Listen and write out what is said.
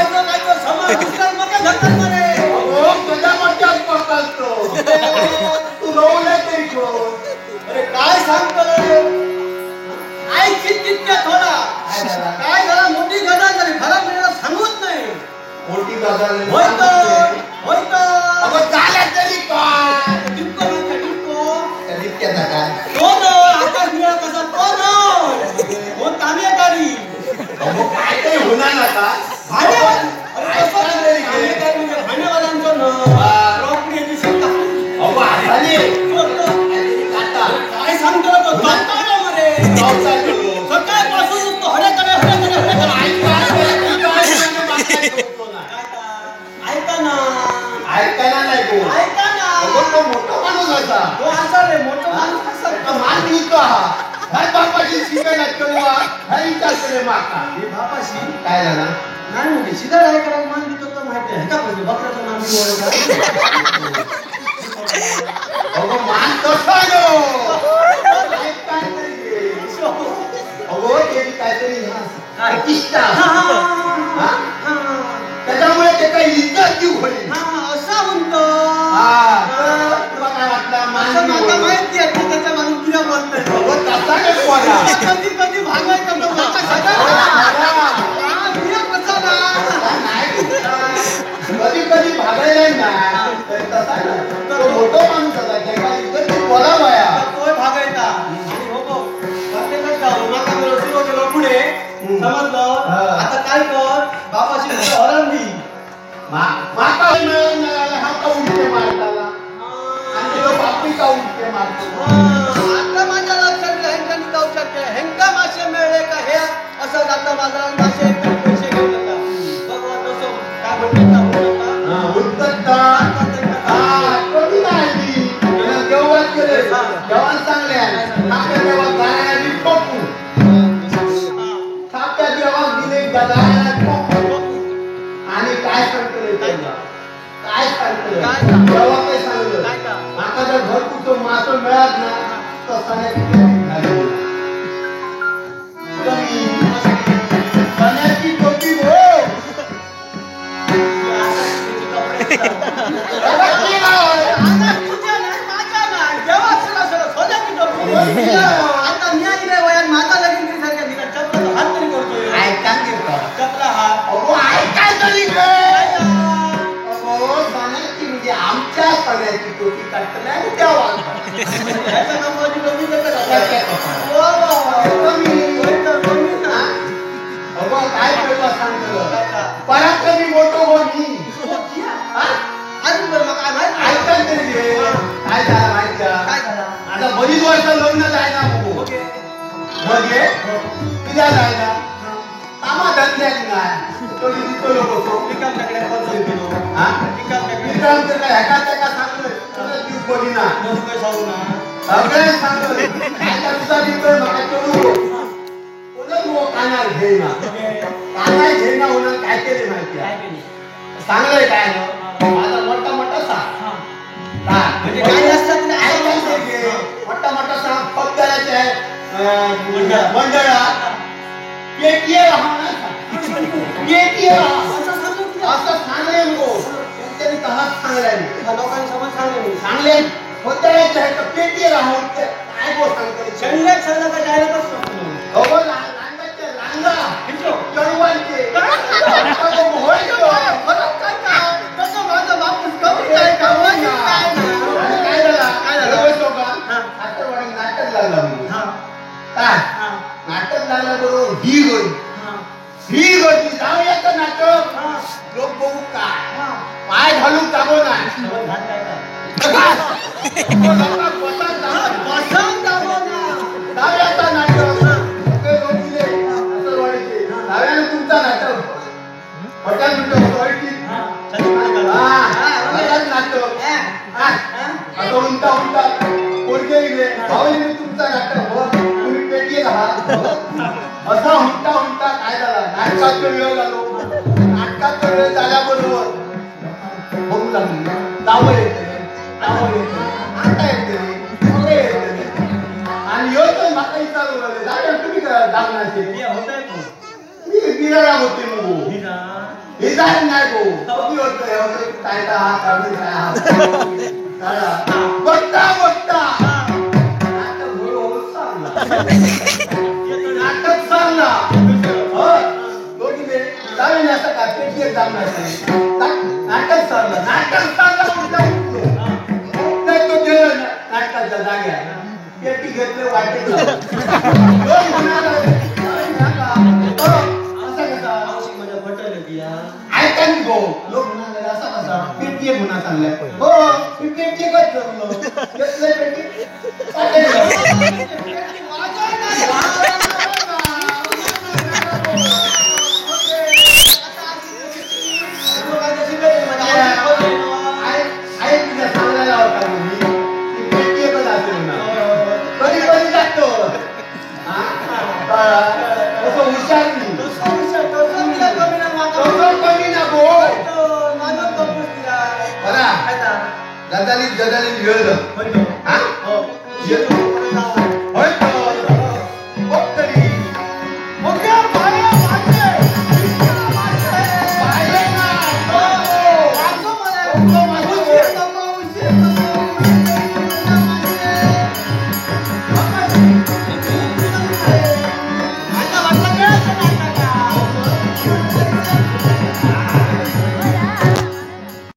काय समाज दुसरा मग धक्का मारे अहो तुझ्या मध्यात पकडतो तू रोवले तरी कोण अरे काय सांगतो रे आईची तितक्या थोडा काय झाला मोठी गदा झाली घरात मिळाला सांगूच नाही मोठी गजाल होय अगं झाल्या तरी काय टिपको म्हणजे टिपको तितक्याचा काय तो न आकाश मिळा कसा तो न हो तामिया कारी अहो काय काही होणार नका भांडेवाला अरे कसं तामिया कारी म्हणजे भांडेवाल्यांचं न प्रॉपर्टी शिका अहो आले काय सांगतो तो दत्ताला मरे सकाळपासून तो हरेकडे ऐकायला नाही बोल ऐका ना तो मोठा माणूस होता तो असा रे मोठा माणूस कसा मान विकतो हा हर बापाची शिकायला करूवा हर विचार करे माका हे बापाशी काय झाला नाही म्हणजे शिदाळ आहे करायला मान देतो तर माहिती आहे का म्हणजे बकऱ्याचं मान दिलं अगो मान कसा नो काय नाही अगो ते काहीतरी प्रतिष्ठा त्याच्यामुळे ते काही इज्जत जीव होईल असा म्हणतो तुला काय वाटलं असं मला माहिती आहे की त्याच्या मागून किती बोलतोय अगो तसा नाही बोला कधी कधी भागायचा तो मागचा कधी कधी भागायला ना तसा तो मोठा माणूस होता त्याला इज्जत बोला बाया तोय भागायचा आणि हो प्रत्येकच जाऊ नका मी सुरू केलो पुढे समजलं आता काय कर बापाशी हरवली माका हा का उलटे मारताला आणि तो बापी का उलटे मारतो आता माझ्या लक्षात ह्यांच्यानी जाऊ शकते हेंका मासे मिळले का हे असं जातं बाजारात मासे पैसे घेऊ नका भगवान असो काय म्हणतात उत्तरता कधी नाही देवात गेले देवान चांगले आपल्या देवात गाण्याला ठोकू आपल्या देवात दिले गदाला ठोकू आणि काय सांगतोय काय सांगतोय देवा काय सांगलं आता जर भरपूर मासं मिळत ना तर सण्याची टोपी हो आता न्याय रे वयात माझा लगीन तरी सारख्या निघा चपला हात तरी करतोय चपला हात अहो ऐकाय तरी अहो सण्याची म्हणजे आमच्या सण्याची टोपी काढताना द्यावा ह्याचा नंबरची टोपी देतं अगो काय करतो सांगतो पराक्रमी मोठो कोणी ऐकाय तरी काय झालं माहिती काय झालं आता बरीच वर्ष लग्न जायना भाऊ म्हणजे तुझ्या जायना कामा धंद्यात नाही तो जितो लोक विक्रमच्याकडे पंचवीस किलो विक्रम तर काय ह्याका त्याका सांगलं तीच बघी ना सगळे सांगलं काय तुझा मित्र मला करू कोणच कानार घेईना कानार घेईना होणं काय केले माहिती आहे चांगलंय काय ना माझा मोठा मोठा सांग म्हणजे काय असतात मोठा मोठा सांग पत्करायचे आहे मंडळात पेटीए असं सांगले त्यांनी तहाच सांगले लोकांनी समज सांगले सांगले होत्याचे आहे तर पेटीए राहून काय गो सांगतो शंभर सगळं काय जायला बसतो अगो लांगाचे लांगा चळवळचे कसं माझा बापूस कमी काय काय नाटक लागला काय नाटक लागला बरोबर ही गोष्टी जाऊया तर नाटक लोक बघू काय पाय घालून जागो नाही जाऊया नाटक तुमचा नाटक हॉटेल नाटक उलटा उलटा पोरगे भाऊ तुमचा नाटक तुम्ही पेटी असा उलटा उलटा काय झाला नाटकाचा वेळ झालो नाटकाचा वेळ झाल्याबरोबर बघू लागली नावं येते आता येते आणि येतो माका विचारू लागले तुम्ही दाखवणार मी बिराला होते हे जाय नाही गो कधी होतं हे होतं काय हा कमी काय हा बघता बघता नाटक हळूहळू चालला नाटक चालला जावे नाही असं का पेटी जमणार नाटक चालला तो गेलो नाटकाच्या जाग्यात पेटी घेतले वाटेत ऐका मी गो लोक म्हणाले असा कसा पेटी म्हणा चाललाय हो मी पेटी घेतलं पेटी सांगायला होता मी पेटी एकच असेल ना कधी कधी जातो असं हुशार नाही गजालीत वेळ